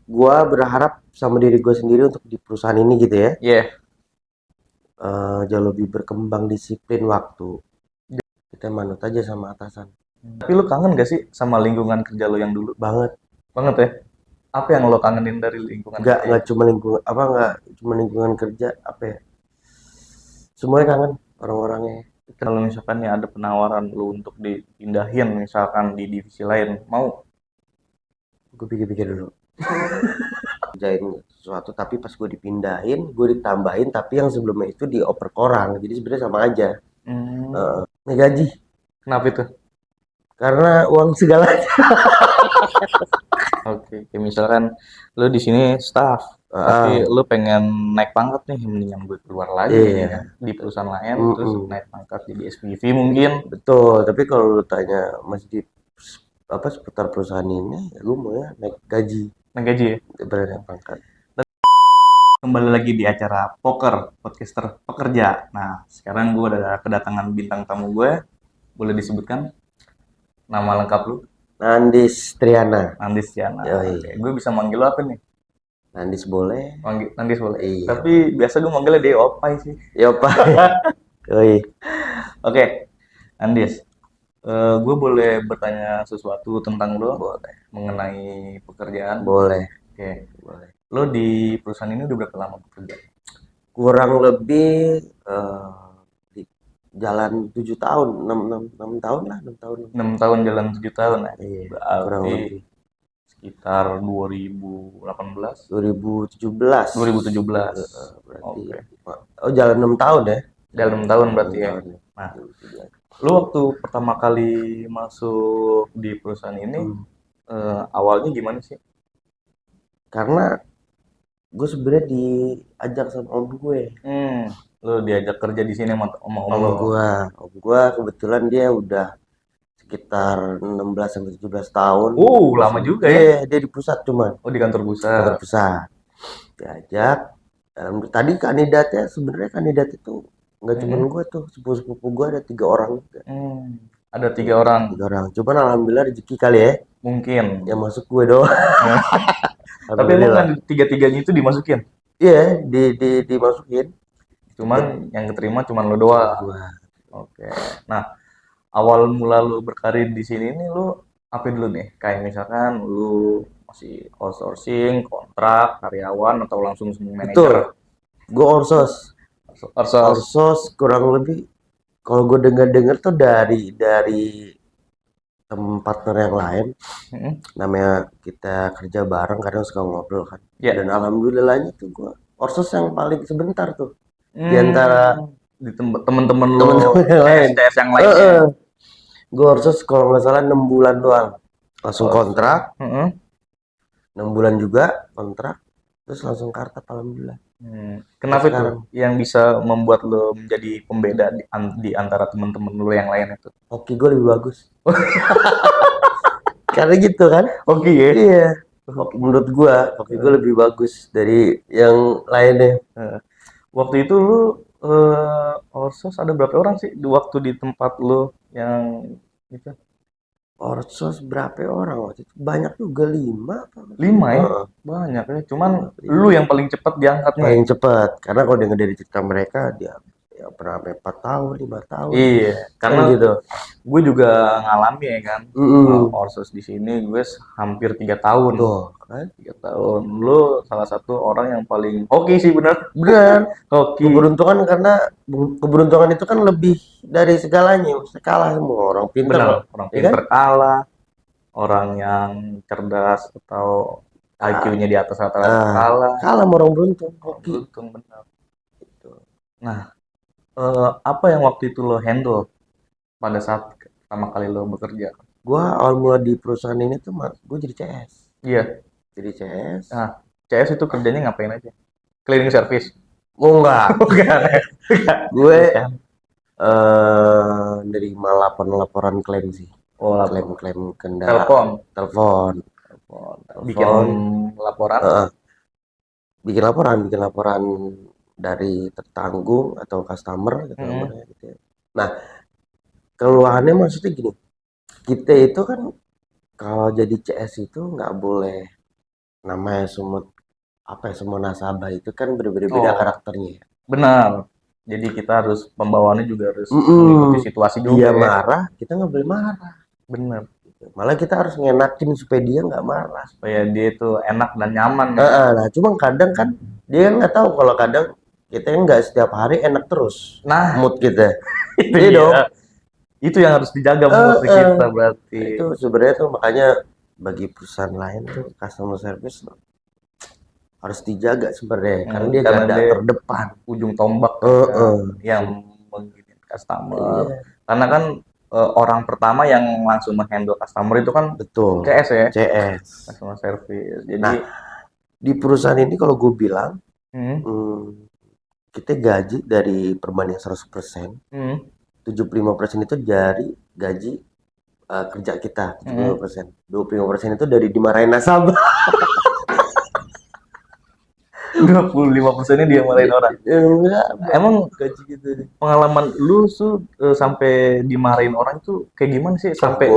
Gua berharap sama diri gue sendiri untuk di perusahaan ini gitu ya, Iya. jauh lebih berkembang, disiplin waktu. Kita manut aja sama atasan. Tapi lu kangen gak sih sama lingkungan kerja lo yang dulu? Banget. Banget ya? Apa yang lo kangenin dari lingkungan kerja Nggak itu? cuma lingkungan apa, nggak cuma lingkungan kerja, apa ya, semuanya kangen, orang-orangnya. Kalau misalkan ya ada penawaran lu untuk dipindahin misalkan di divisi lain, mau? Gue pikir-pikir dulu. Kerjain sesuatu tapi pas gue dipindahin, gue ditambahin tapi yang sebelumnya itu dioper korang. Jadi sebenarnya sama aja. Hmm, Naik gaji kenapa itu? karena uang segalanya. Oke, kayak misalkan lu di sini staff, tapi Heeh. lu pengen naik pangkat nih, mendingan gue keluar lagi, mendingan Iya. di perusahaan lain, terus Mm-mm. naik pangkat jadi SPV mungkin. Betul, tapi kalau lu tanya masih di apa seputar perusahaan ini, ya gue mau ya naik gaji Naik gaji ya. daripada naik pangkat. Kembali lagi di acara poker, podcaster pekerja. Nah, sekarang gue ada kedatangan bintang tamu gue. Boleh disebutkan nama lengkap lu? Nandis Triana. Nandis Yana. Yoi. Oke, gue bisa manggil lu apa nih? Nandis boleh. Manggil Nandis boleh. Iya Tapi boleh. biasa gue manggilnya Deopai sih. Yo pak. Yoi. Oke, Nandis. Gue boleh bertanya sesuatu tentang lo Boleh. mengenai pekerjaan. Boleh. Oke, Boleh. lo di perusahaan ini udah berapa lama bekerja? Kurang lebih di jalan 7 tahun, 6 tahun lah, 6 tahun. 6 tahun jalan 7 tahun ya? Iya, kurang Berarti lebih. sekitar 2018? 2017. 2017. Berarti. Oke, Oh, jalan 6 tahun ya. jalan 6 tahun Jalan berarti 6 ya. tahun ya. Nah, 2017. lo waktu pertama kali masuk di perusahaan ini, Hmm. awalnya gimana sih? Karena gue sebenarnya diajak sama om gue. Hmm, lo diajak kerja di sini sama om Om lo. gue, om gue kebetulan dia udah sekitar 16 sampai 17 tahun di Lama sini. juga ya. Iya, dia di pusat cuman Oh, di kantor di kantor pusat. pusat. Diajak. Tadi kandidatnya sebenarnya kandidat itu nggak cuma Mm-mm. gue tuh, sepupu-sepupu gue ada 3 orang juga. Ada 3 orang, 3 orang. Cuman alhamdulillah rezeki kali ya, mungkin. yang masuk gue doang. Tapi emang kan Alhamdulillah. tiga-tiganya itu dimasukin. Iya, dimasukin. Cuman Cepet yang keterima cuman lo cuma doang. gue. Oke. Nah, awal mula lo berkarir di sini nih lo apa dulu nih? Kayak misalkan lo masih outsourcing, kontrak, karyawan, atau langsung semua manajer? Betul. Gue orsos. Outsource. Orsos kurang lebih kalau gue dengar-dengar tuh dari partner yang lain, Mm-mm. namanya kita kerja bareng kadang suka ngobrol kan. Dan Ya. alhamdulillahnya tuh gue orsos yang paling sebentar tuh di antara Di temen-temen lo teman-teman yang lain. CS-CS yang lainnya. Eh, gue orsos kalau nggak salah 6 bulan doang, langsung Outsource. kontrak. Mm-mm. 6 bulan juga kontrak, terus langsung kartap alhamdulillah. Sampai Kenapa itu sekarang yang bisa membuat lo menjadi pembeda di antara teman-teman lo yang lain itu? hoki gue lebih bagus. Karena gitu kan. Oke ya. Iya, menurut gua hoki gue lebih bagus dari yang lainnya. Eh, Waktu itu lu Orsos ada berapa orang sih di waktu di tempat lu yang itu? Orsos berapa orang waktu itu? Banyak juga, 5 apa? 5 ya? Heeh, Banyak ya. Cuman 5, lu 5. yang paling cepat diangkatnya ya? Paling cepat karena kalau denger dari cerita mereka dia ya pernah sampai 4 tahun, 5 tahun Iya, kan karena gitu. gue juga ngalami ya kan. Mm. Orsos di sini gue hampir 3 tahun. Tuh kan. 3 tahun. Lu salah satu orang yang paling oke sih bener. Benar. Hoki. Keberuntungan karena keberuntungan itu kan lebih dari segalanya. Maksudnya kalah semua orang pinter, Bener, orang ya kan? pinter kalah, orang yang cerdas atau Ah, IQ-nya di atas rata-rata kalah. kalah sama orang beruntung. Orang Hoki. beruntung benar. Nah, apa yang waktu itu lo handle pada saat pertama kali lo bekerja? Gua awal mula di perusahaan ini tuh gue jadi CS. Iya. Jadi CS. Nah, CS itu kerjanya ngapain aja? Cleaning service. Oh enggak, Bukan. gue Bukan. nerima laporan-laporan klaim sih. Oh, Klaim-klaim kendaraan. telepon. Telepon, Bikin telepon. laporan. Heeh, bikin laporan dari tertanggung atau customer gitu Mm-mm. namanya gitu ya. Nah, keluhannya maksudnya gini, kita itu kan kalau jadi CS itu nggak boleh namanya semua nasabah itu kan berbeda-beda Oh, karakternya ya. benar. Jadi kita harus pembawaannya juga harus mengikuti Mm-mm. situasi juga Dia ya. marah, kita nggak boleh marah. Benar. Malah kita harus ngenakin supaya dia nggak marah. Supaya dia itu enak dan nyaman ya. Nah, cuma kadang kan dia kan nggak tahu kalau kadang kita nggak setiap hari enak terus Nah, mood kita. itu Iya dong. dia. Itu yang harus dijaga Eh, mood eh. kita berarti. Nah, itu sebenarnya tuh makanya bagi perusahaan lain tuh customer service harus dijaga sebenarnya karena dia Karena garda dia terdepan. ujung tombak Eh, kan, eh. yang menggini customer. Iya, Karena kan orang pertama yang langsung menghandle customer itu kan betul. CS ya, CS. customer service. Jadi, Nah, di perusahaan ini kalau gue bilang, hmm, hmm, kita gaji dari perbandingan 100%, hmm, 75% itu dari gaji kerja kita, hmm. 75%. 25% itu dari dimarahin nasabah. 25%-nya dia marahin orang. Enggak, Emang gaji gitu. pengalaman lu tuh sampai dimarahin orang itu kayak gimana sih? Oh, Sampai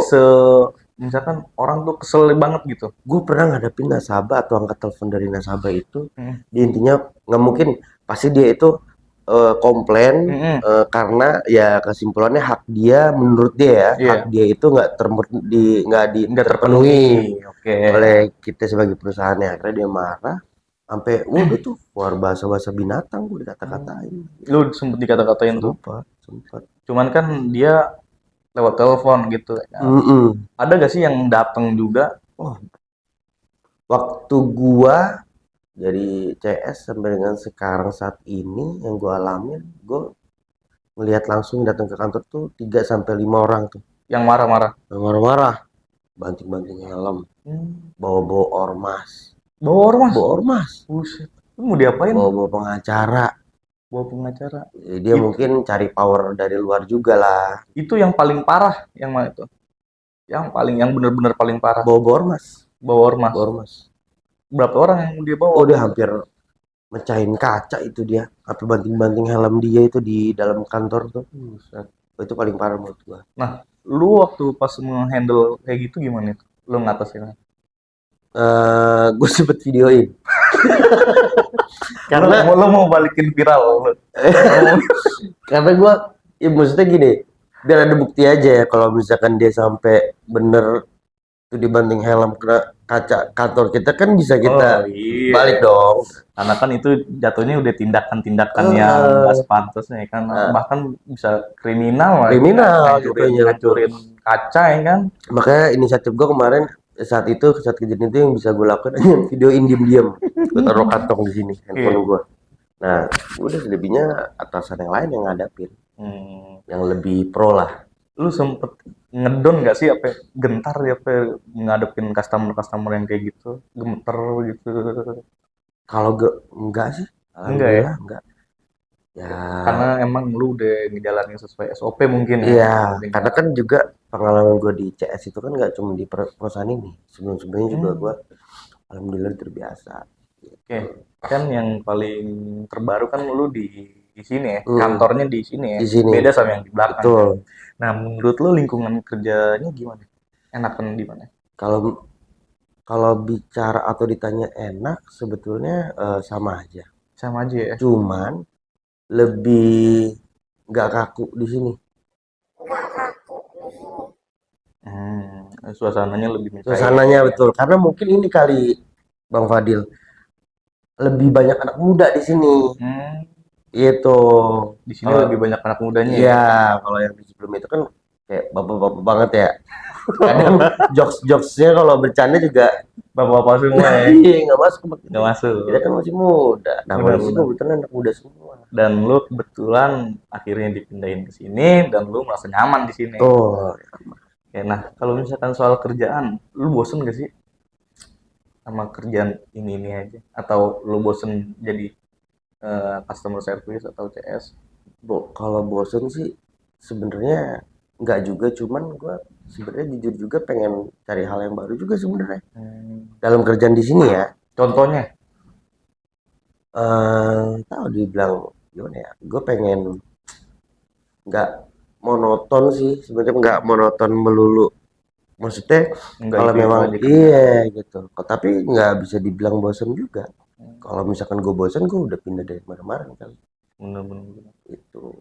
misalkan orang tuh kesel banget gitu. gue pernah ngadepin nasabah atau angkat telepon dari nasabah itu, Hmm. di intinya nggak mungkin, pasti dia itu komplain Hmm. karena ya kesimpulannya hak dia menurut dia ya, Iya, hak dia itu nggak nggak terpenuhi terpenuhi. Oke. oleh kita sebagai perusahaannya. Akhirnya dia marah sampai udah tuh keluar bahasa-bahasa binatang, gue dikata-katain. Lu sempet dikata-katain tuh. Sempat. Cuman kan dia lewat telepon gitu ya kan. Mm-mm. Ada gak sih yang datang juga? Oh, waktu gua dari CS sampai dengan sekarang saat ini yang gua alamin, gua melihat langsung datang ke kantor tuh 3 sampai 5 orang tuh. Yang marah-marah. Yang marah-marah, banting-banting helm, bawa-bawa ormas. Bawa ormas. Bawa ormas, Buset. Lu mau diapain? bawa-bawa pengacara. Bawa pengacara. Dia It- mungkin cari power dari luar juga lah. itu yang paling parah yang mana itu? Yang benar-benar paling parah. Bawa-bawa ormas, Bawa ormas. bawa ormas. Berapa orang yang dia bawa? Oh, dia hampir mecahin kaca itu dia. Sampai banting-banting helm dia itu di dalam kantor tuh. Buset. Oh, itu paling parah menurut gua. Nah, lu waktu pas menghandle kayak gitu gimana itu? Lu ngatasinnya? Gue sempet videoin karena Lu mau balikin viral lu. karena gue ya maksudnya gini, biar ada bukti aja ya kalau misalkan dia sampai bener tuh dibanting helm kena kaca kantor kita kan bisa kita Oh iya. balik dong. Karena kan itu jatuhnya udah tindakan-tindakan yang nggak sepantasnya ya kan. Bahkan bisa kriminal lah. Kriminal jatuhnya, Ngancurin kaca ya kan. makanya inisiatif gue kemarin saat kejadian itu yang bisa gue lakukan hanya videoin diem-diem, gue taruh kantong di sini handphone gue. Nah, udah selebihnya atasan yang lain yang ngadapin, yang lebih pro lah. Lu sempet ngedon nggak sih apa gentar ya apa ngadepin customer yang kayak gitu gemeter gitu. Kalau enggak sih, Enggak ya, alhamdulillah enggak. Ya, karena emang lu udah ngejalanin sesuai SOP mungkin ya. iya, karena kan juga pengalaman gue di CS itu kan nggak cuma di perusahaan ini, sebelum-sebelumnya juga gue alhamdulillah terbiasa. Oke, kan yang paling terbaru kan lu di sini ya, kantornya di sini ya. Di sini. Beda sama yang di belakang. Betul. Nah, menurut lu lingkungan kerjanya gimana? Enakan di mana? Kalau bicara atau ditanya enak, sebetulnya sama aja. Sama aja ya. Cuman lebih nggak kaku di sini. Suasananya lebih mencair. Suasananya betul. Karena mungkin ini kali Bang Fadil lebih banyak anak muda di sini. Itu. Di sini lebih banyak anak mudanya ya. Iya, kalau yang di sebelum itu kan kayak bapak-bapak banget ya. Kadang jokes-jokesnya kalau bercanda juga Bapak-bapak semua ya. iya nggak masuk. Nggak masuk. Kita kan masih muda. Nah, Benar, masih benar. kebetulan anak muda semua. Dan lu kebetulan akhirnya dipindahin ke sini dan lu merasa nyaman di sini. Tuh. Oke, nah kalau misalkan soal kerjaan, lu bosen gak sih sama kerjaan ini aja? Atau lu bosen jadi customer service atau CS? Kalau bosen sih sebenarnya nggak juga, cuman gue sebenarnya jujur juga pengen cari hal yang baru juga sebenarnya dalam kerjaan di sini ya. Contohnya? Tahu dibilang gimana ya? Gue pengen nggak monoton sih sebenarnya, nggak monoton melulu Maksudnya Enggak kalau itu memang aja kan. iya gitu. Tapi nggak bisa dibilang bosen juga. Kalau misalkan gue bosen, gue udah pindah dari kemarin-kemarin kali. Bener-bener. Itu.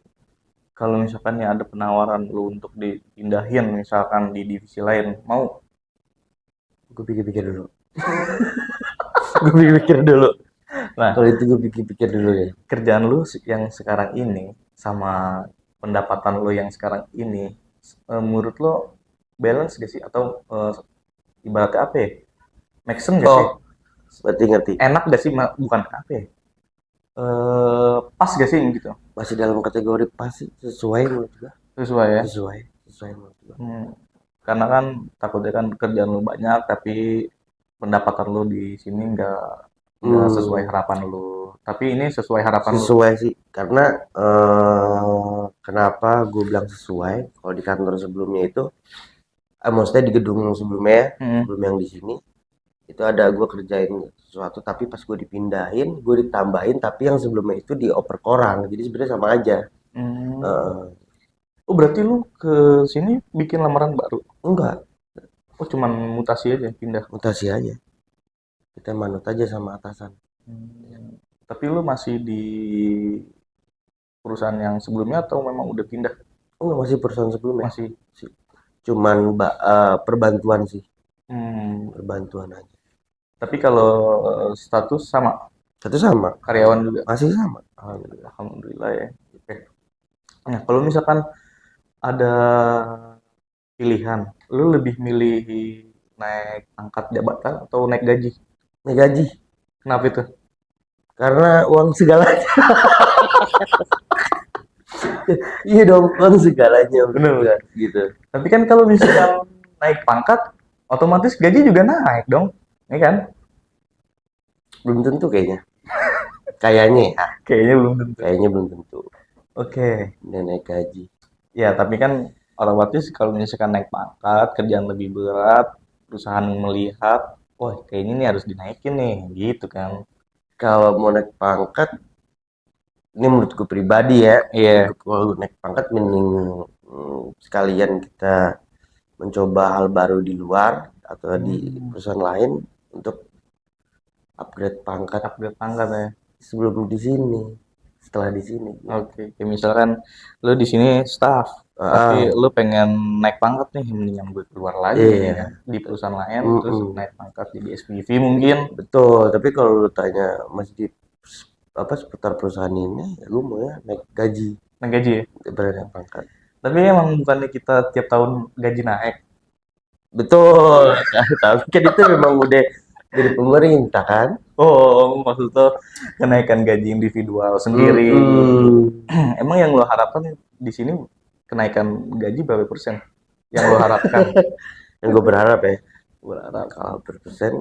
Kalau misalkan ya ada penawaran lu untuk dipindahin misalkan di divisi lain, mau? Gue pikir-pikir dulu. Gue pikir-pikir dulu. Nah, Kalau itu gue pikir-pikir dulu ya. kerjaan lu yang sekarang ini sama pendapatan lu yang sekarang ini, menurut lo balance gak sih? Atau ibaratnya apa ya? Make sense gak sih? Oh, berarti ngerti. Enak gak sih? Bukan apa ya? Pas gak sih gitu? Masih dalam kategori pasti sesuai menurut gue. Sesuai ya? Sesuai menurut gue. Karena kan takutnya kan kerjaan lu banyak tapi pendapatan lu di sini nggak sesuai Hmm, harapan lu. Tapi ini sesuai harapan lu. sesuai sih. Karena kenapa gue bilang sesuai? Kalau di kantor sebelumnya itu, maksudnya di gedung sebelumnya, Hmm. sebelum yang di sini, itu ada gue kerjain sesuatu tapi pas gue dipindahin gue ditambahin tapi yang sebelumnya itu dioper kurang jadi sebenarnya sama aja. Hmm. Eh, Oh berarti lu ke sini bikin lamaran baru? enggak, Oh cuman mutasi aja pindah. mutasi aja, kita manut aja sama atasan. Tapi lu masih di perusahaan yang sebelumnya atau memang udah pindah? Enggak, masih perusahaan sebelumnya Masih. sih, cuman perbantuan sih, Hmm. perbantuan aja. Tapi kalau status sama Satu sama, karyawan juga. masih sama. Alhamdulillah ya. Oke. Nah kalau misalkan ada pilihan, lu lebih milih naik angkat jabatan atau naik gaji? Naik gaji Kenapa itu? karena uang segalanya. Iya dong, uang segalanya menurut Bener. gua, gitu. Tapi kan kalau misalkan naik pangkat, otomatis gaji juga naik dong, ya kan? Belum tentu kayaknya, kayaknya ya, Kayaknya belum tentu. kayaknya belum tentu Oke. dia naik gaji. Ya, tapi kan otomatis kalau misalkan naik pangkat, kerjaan lebih berat, perusahaan melihat, wah kayaknya ini harus dinaikin nih, gitu kan? Kalau mau naik pangkat, ini menurutku pribadi ya, Iya. kalau naik pangkat mending sekalian kita mencoba hal baru di luar atau di Hmm, perusahaan lain untuk upgrade pangkat upgrade pangkat ya. sebelum di sini, setelah di sini. Oke, kayak misalkan lu di sini staff, tapi Ah, lu pengen naik pangkat nih, mendingan gue keluar lagi ya iya, kan, di perusahaan lain, terus mm-mm, naik pangkat jadi SPV mungkin. betul. Tapi kalau lu tanya masih di apa seputar perusahaan ini, ya gue mau ya naik gaji Naik gaji ya. daripada naik pangkat. Tapi emang bukannya kita tiap tahun gaji naik. Betul, tapi kan itu memang udah dari pemerintah kan. Oh, maksud lo kenaikan gaji individual sendiri. Mm-mm. Emang yang lo harapkan di sini kenaikan gaji berapa persen? Yang lo harapkan? Yang gue berharap ya, Berharap. kalau persen,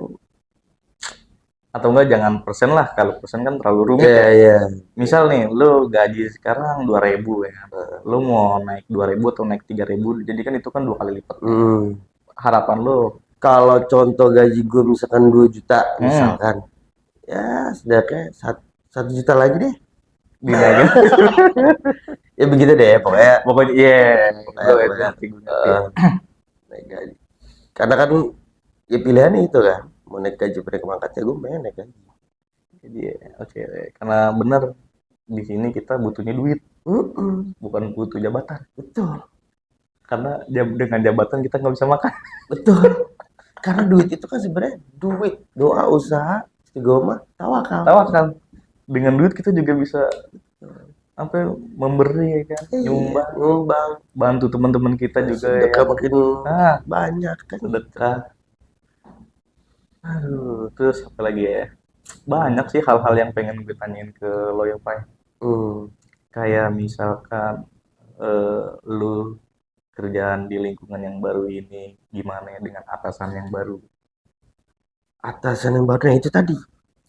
Atau enggak jangan persen lah, kalau persen kan terlalu rumit ya ya. ya, Misal nih, lo gaji sekarang 2.000 ya kan. Lo mau naik 2.000 atau naik 3.000, jadi kan itu kan 2 kali lipatnya. mm. Harapan lo, Kalau contoh gaji gue misalkan 2 juta hmm, misalkan, ya setidaknya 1 juta lagi deh. dinaikin. Ya begitu deh, pokoknya, Pokoknya, iya, pokoknya, gue pokoknya ngerti, gue ngerti. eh, naik gaji. Karena kan ya pilihannya itu kan, mau naik gaji pada pangkat ya gue pengen naik gaji. Jadi, oke, karena benar di sini kita butuhnya duit, Mm-mm, bukan butuh jabatan. betul, Karena dengan jabatan kita nggak bisa makan. betul. Karena duit itu kan sebenarnya duit, doa, usaha, istiqomah, tawakal. Tahu kan? Dengan duit kita juga bisa apa ya, memberi ya kan, Iya, nyumbang, nyumbang, bantu teman-teman kita juga sedekah yang makin nah banyak kan. sedekah. Aduh, terus apa lagi ya? Banyak sih hal-hal yang pengen gue tanyain ke Loyo Pai. Hmm. Kayak misalkan lu kerjaan di lingkungan yang baru ini gimana ya dengan atasan yang baru? Atasan yang barunya itu tadi,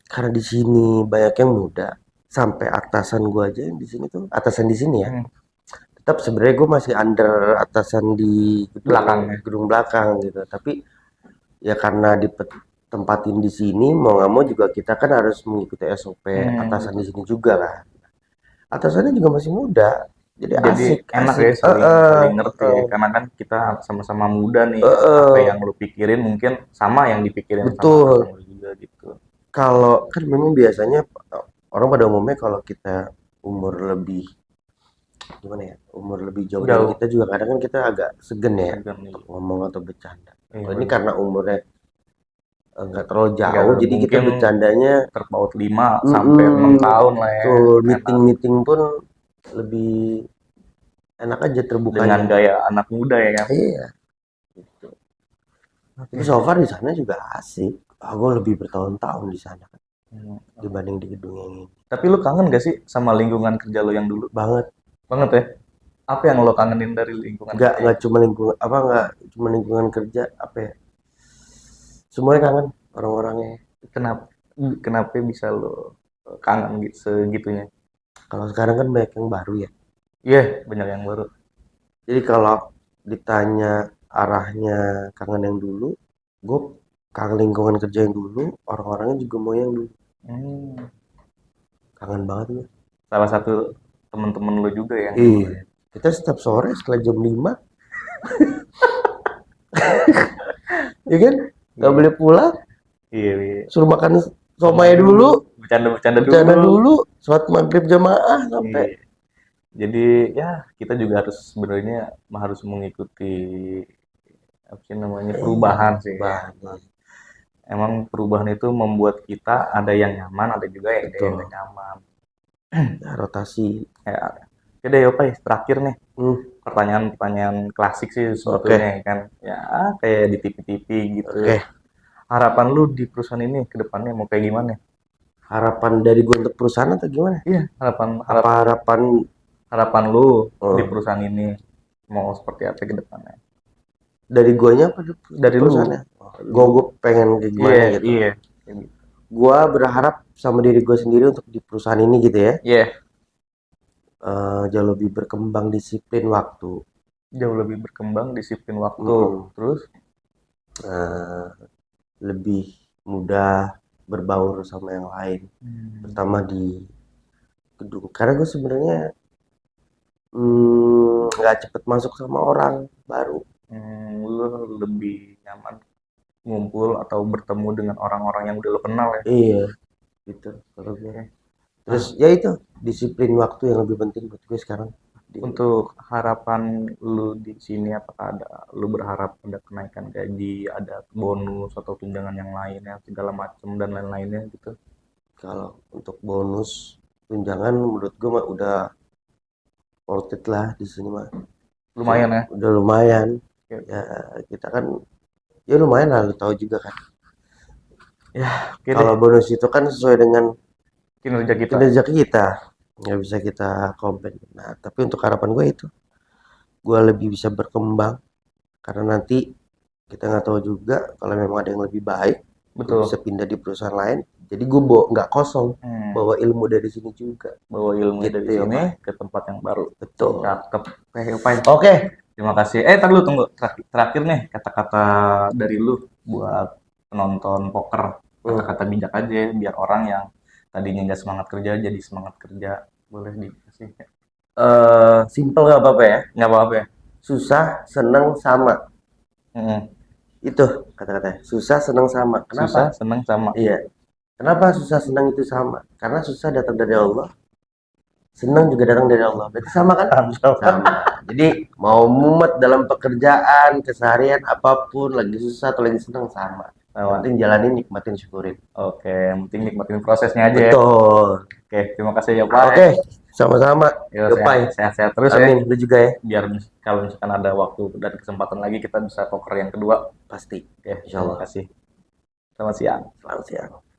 karena di sini banyak yang muda, sampai atasan gua aja yang di sini tuh, atasan di sini ya, Hmm, tetap sebenarnya gue masih under atasan di belakangnya. gedung belakang gitu. Tapi ya karena ditempatin di sini, mau nggak mau juga kita kan harus mengikuti SOP atasan di Gitu. sini juga lah. Atasannya juga masih muda, Jadi Jadi asik, enak asik. ya saling ngerti ya, karena kan kita sama-sama muda nih, apa yang lu pikirin mungkin sama yang dipikirin sama Betul. atasan lu juga gitu. Kalau kan memang biasanya orang pada umumnya kalau kita umur lebih gimana ya, umur lebih jauh dari Jauh, kita juga kadang kan kita agak segan ya segan nih. untuk ngomong atau bercanda. Iya, Kalau ini bener. karena umurnya nggak terlalu Nggak, jauh, jadi kita mungkin bercandanya terpaut 5 sampai 6 tahun lah ya. betul. Enak. Meeting-meeting pun lebih enak aja Dengan terbukanya. gaya anak muda ya kan. Iya, gitu. Tapi so far di sana juga asik. Aku lebih bertahun-tahun di sana kan Hmm. dibanding di gedung yang ini. Tapi lu kangen gak sih sama lingkungan kerja lu yang dulu? Banget. Banget ya? Apa yang lo kangenin dari lingkungan Nggak kerja? nggak cuma lingkungan apa nggak cuma lingkungan kerja apa ya? Semuanya kangen orang-orangnya. Kenapa kenapa bisa lo kangen gitu segitunya? Kalau sekarang kan banyak yang baru ya. Iya, banyak yang baru. Jadi kalau ditanya arahnya kangen yang dulu, gue kangen lingkungan kerja yang dulu, orang-orangnya juga mau yang dulu. Hmm, Kangen banget gue. salah satu temen-temen lo juga ya? Iya. Kita setiap sore setelah jam 5, ya kan? Nggak Iya, boleh pulang, iya, iya. suruh makan somai dulu, Bercanda-bercanda bercanda dulu. dulu, sholat maghrib jamaah sampai. Iya. Jadi ya kita juga harus sebenarnya harus mengikuti apa sih namanya perubahan sih. Perubahan. Emang perubahan itu membuat kita ada yang nyaman, ada juga yang Betul. nggak nyaman. Ya, rotasi. Ya, oke deh, Yopai, terakhir nih. Hmm, Pertanyaan-pertanyaan klasik sih sebetulnya ya kan. Ya, kayak di TV-TV gitu. oke. Harapan lu di perusahaan ini ke depannya mau kayak gimana? Harapan dari gue untuk perusahaan atau gimana? Iya, harapan Apa harapan harapan lu di oh, perusahaan ini mau seperti apa ke depannya? dari guanya apa Dari lu. perusahaannya? Gue pengen kayak gimana Iya, gitu. iya. Gue berharap sama diri gue sendiri untuk di perusahaan ini gitu ya, Iya, jauh lebih berkembang disiplin waktu, jauh lebih berkembang disiplin waktu. Mm-mm. Terus eh, lebih mudah berbaur sama yang lain, terutama di gedung. Karena gue sebenarnya nggak cepet masuk sama orang baru. lu lebih nyaman ngumpul atau bertemu dengan orang-orang yang udah lo kenal ya. Iya, gitu. Kalau gue. Terus ya itu disiplin waktu yang lebih penting buat gue sekarang. Untuk harapan lu di sini apakah lu berharap ada kenaikan gaji, ada bonus atau tunjangan yang lainnya segala macam dan lain-lainnya gitu? Kalau untuk bonus tunjangan menurut gue mah udah worth it lah di sini mah. Lumayan ya. Udah lumayan. Oke. Ya kita kan ya lumayan lah, lu tahu juga kan. Ya, oke deh. Kalau bonus itu kan sesuai dengan Kinerja kita. kinerja kita, nggak bisa kita komplain. Nah, tapi untuk harapan gue itu, gue lebih bisa berkembang karena nanti kita nggak tahu juga kalau memang ada yang lebih baik, gue Betul. bisa pindah di perusahaan lain. Jadi gue nggak kosong, bawa ilmu dari sini juga. Bawa ilmu Gitu dari ya, sini Pak. ke tempat yang baru. Betul. Cakep. Oke, Oke. terima kasih. Tar dulu tunggu. Terakhir nih kata-kata dari lu buat penonton poker. Kata-kata bijak aja biar orang yang tadinya nggak semangat kerja jadi semangat kerja. Boleh dikasih? Simple nggak apa-apa ya. Nggak apa-apa ya. Susah, seneng sama. Itu kata-katanya. Susah, seneng sama. Kenapa? Susah, seneng sama. Iya. Kenapa susah senang itu sama? Karena susah datang dari Allah, senang juga datang dari Allah. Berarti sama kan? Sama. Jadi mau mumet dalam pekerjaan, keseharian, apapun, lagi susah atau lagi senang sama. Yang penting jalanin, nikmatin, syukurin. Oke, yang penting nikmatin prosesnya aja ya. Betul. Oke, terima kasih ya Pak. Oke, sama-sama. Yo, sehat-sehat terus Amin, ya. lu juga ya. Biar kalau misalkan ada waktu dan kesempatan lagi kita bisa poker yang kedua. Pasti. Oke, Insya Allah. terima kasih. Selamat siang. Selamat siang.